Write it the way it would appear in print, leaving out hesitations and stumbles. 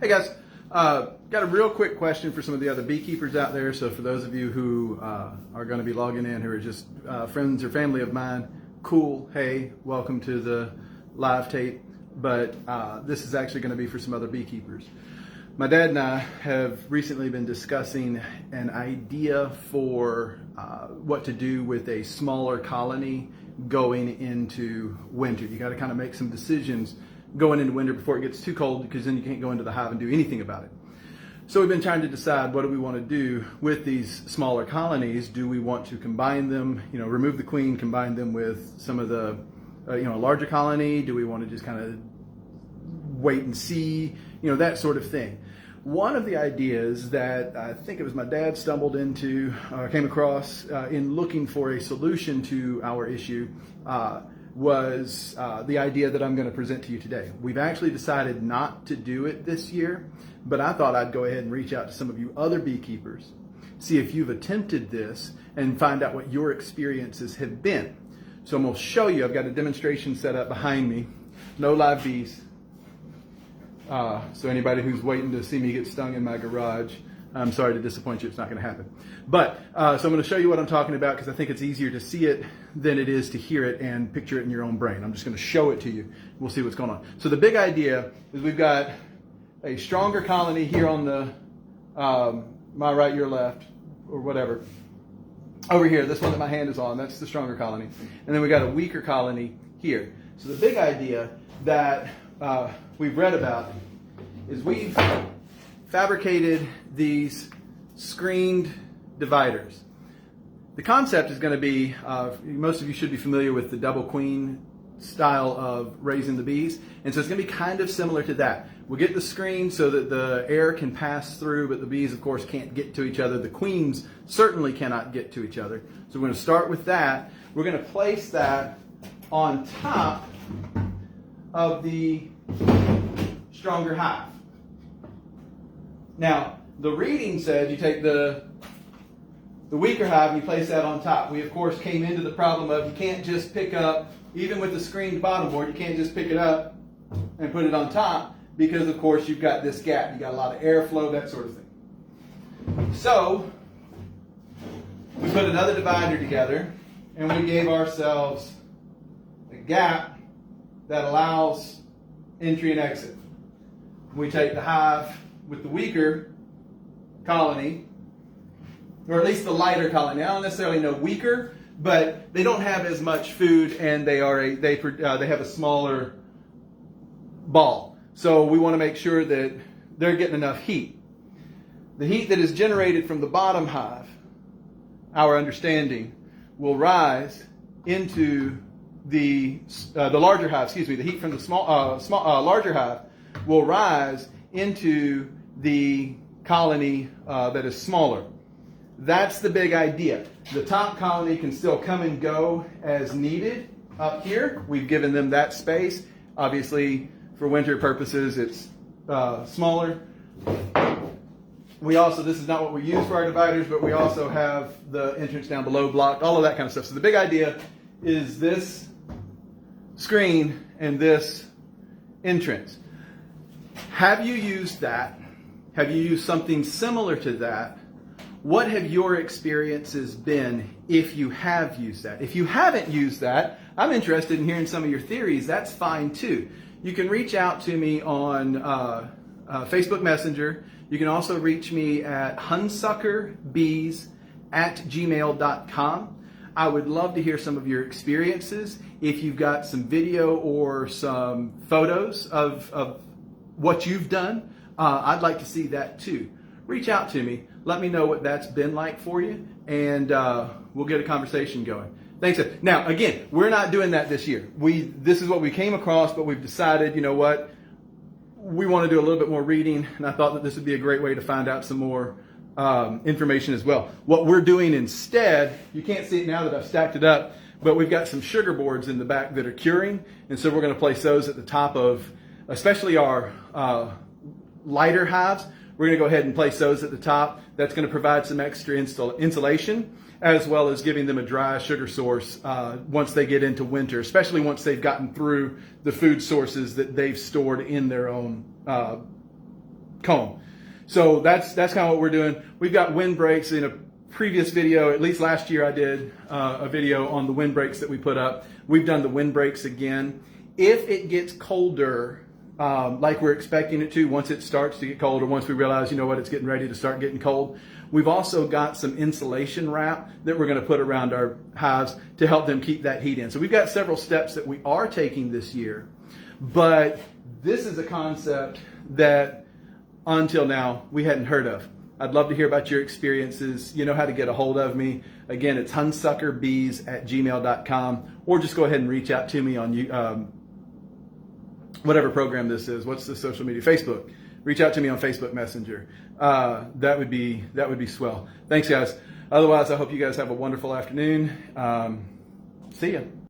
Hey guys, got a real quick question for some of the other beekeepers out there. So for those of you who are going to be logging in who are just friends or family of mine, cool, hey, welcome to the live tape. But this is actually going to be for some other beekeepers. My dad and I have recently been discussing an idea for what to do with a smaller colony going into winter. You got to kind of make some decisions going into winter before it gets too cold, because then you can't go into the hive and do anything about it. So we've been trying to decide, what do we want to do with these smaller colonies? Do we want to combine them, remove the queen, combine them with some of the, larger colony? Do we want to just kind of wait and see, that sort of thing? One of the ideas that I think it was my dad stumbled into, came across in looking for a solution to our issue was the idea that I'm going to present to you today. We've actually decided not to do it this year, but I thought I'd go ahead and reach out to some of you other beekeepers, see if you've attempted this and find out what your experiences have been. So I'm going to show you, I've got a demonstration set up behind me, no live bees. So anybody who's waiting to see me get stung in my garage, I'm sorry to disappoint you, it's not going to happen. But, so I'm going to show you what I'm talking about, because I think it's easier to see it than it is to hear it and picture it in your own brain. I'm just going to show it to you. We'll see what's going on. So the big idea is we've got a stronger colony here on the, my right, your left, or whatever. Over here, this one that my hand is on, that's the stronger colony. And then we got a weaker colony here. So the big idea that we've read about is we've fabricated these screened dividers. The concept is going to be, most of you should be familiar with the double queen style of raising the bees, and so it's going to be kind of similar to that. We'll get the screen so that the air can pass through, but the bees, of course, can't get to each other. The queens certainly cannot get to each other. So we're going to start with that. We're going to place that on top of the stronger hive. Now, the reading said you take the weaker hive and you place that on top. We, of course, came into the problem of you can't just pick up, even with the screened bottom board, you can't just pick it up and put it on top, because, of course, you've got this gap. You've got a lot of airflow, that sort of thing. So, we put another divider together, and we gave ourselves a gap that allows entry and exit. We take the hive with the weaker colony, or at least the lighter colony. I don't necessarily know weaker, but they don't have as much food, and they have a smaller ball. So we want to make sure that they're getting enough heat. The heat that is generated from the bottom hive, our understanding, will rise into the larger hive. Excuse me. The heat from the larger hive will rise into the colony that is smaller. That's the big idea. The top colony can still come and go as needed up here. We've given them that space. Obviously, for winter purposes, it's smaller. We also, this is not what we use for our dividers, but we also have the entrance down below blocked, all of that kind of stuff. So the big idea is this screen and this entrance. Have you used that? Have you used something similar to that? What have your experiences been if you have used that? If you haven't used that, I'm interested in hearing some of your theories. That's fine too. You can reach out to me on Facebook Messenger. You can also reach me at hunsuckerbees@gmail.com. I would love to hear some of your experiences. If you've got some video or some photos of what you've done, I'd like to see that too. Reach out to me. Let me know what that's been like for you, and we'll get a conversation going. Thanks. Now, again, we're not doing that this year. This is what we came across, but we've decided, you know what, we want to do a little bit more reading, and I thought that this would be a great way to find out some more information as well. What we're doing instead, you can't see it now that I've stacked it up, but we've got some sugar boards in the back that are curing, and so we're going to place those at the top of, especially our lighter hives. We're going to go ahead and place those at the top. That's going to provide some extra insulation, as well as giving them a dry sugar source once they get into winter, especially once they've gotten through the food sources that they've stored in their own comb. So that's kind of what we're doing. We've got windbreaks. In a previous video, at least last year I did a video on the windbreaks that we put up. We've done the windbreaks again. If it gets colder, like we're expecting it to, once it starts to get colder, once we realize, you know what, it's getting ready to start getting cold, we've also got some insulation wrap that we're going to put around our hives to help them keep that heat in. So we've got several steps that we are taking this year, but this is a concept that until now we hadn't heard of. I'd love to hear about your experiences. You know how to get a hold of me. Again, it's honeysuckerbees@gmail.com, or just go ahead and reach out to me on whatever program this is. What's the social media? Facebook. Reach out to me on Facebook Messenger. That would be swell. Thanks, guys. Otherwise, I hope you guys have a wonderful afternoon. See ya.